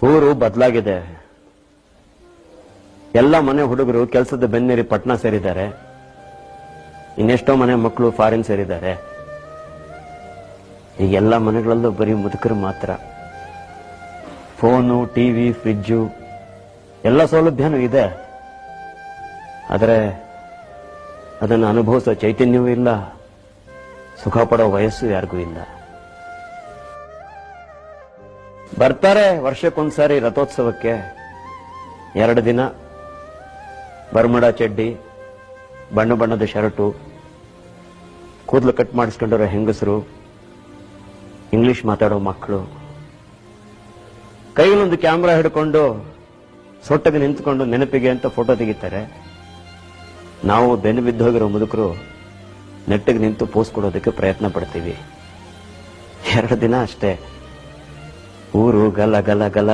ಊರು ಬದಲಾಗಿದೆ. ಎಲ್ಲ ಮನೆ ಹುಡುಗರು ಕೆಲಸದ ಬೆನ್ನೇರಿ ಪಟ್ನಾ ಸೇರಿದ್ದಾರೆ. ಇನ್ನೆಷ್ಟೋ ಮನೆ ಮಕ್ಕಳು ಫಾರಿನ್ ಸೇರಿದ್ದಾರೆ. ಈಗ ಎಲ್ಲ ಮನೆಗಳಲ್ಲೂ ಬರೀ ಮುದುಕರು ಮಾತ್ರ. ಫೋನು, ಟಿವಿ, ಫ್ರಿಡ್ಜು ಎಲ್ಲ ಸೌಲಭ್ಯನೂ ಇದೆ. ಆದರೆ ಅದನ್ನು ಅನುಭವಿಸೋ ಚೈತನ್ಯವೂ ಇಲ್ಲ, ಸುಖ ಪಡೋ ವಯಸ್ಸು ಯಾರಿಗೂ ಇಲ್ಲ. ಬರ್ತಾರೆ ವರ್ಷಕ್ಕೊಂದ್ಸಾರಿ ರಥೋತ್ಸವಕ್ಕೆ, 2 ದಿನ ಬರ್ಮುಡಾ ಚಡ್ಡಿ, ಬಣ್ಣ ಬಣ್ಣದ ಶರ್ಟು, ಕೂದಲು ಕಟ್ ಮಾಡಿಸ್ಕೊಂಡಿರೋ ಹೆಂಗಸರು, ಇಂಗ್ಲಿಷ್ ಮಾತಾಡೋ ಮಕ್ಕಳು, ಕೈಯಲ್ಲೊಂದು ಕ್ಯಾಮ್ರಾ ಹಿಡ್ಕೊಂಡು ಸೊಟ್ಟಗೆ ನಿಂತ್ಕೊಂಡು ನೆನಪಿಗೆ ಅಂತ ಫೋಟೋ ತೆಗಿತಾರೆ. ನಾವು ಬೆನ್ನು ಬಿದ್ದು ಹೋಗಿರೋ ಮುದುಕರು ನೆಟ್ಟಿಗೆ ನಿಂತು ಪೋಸ್ ಕೊಡೋದಕ್ಕೆ ಪ್ರಯತ್ನ ಪಡ್ತೀವಿ. 2 ದಿನ ಅಷ್ಟೇ. ಊರು ಗಲ ಗಲ ಗಲ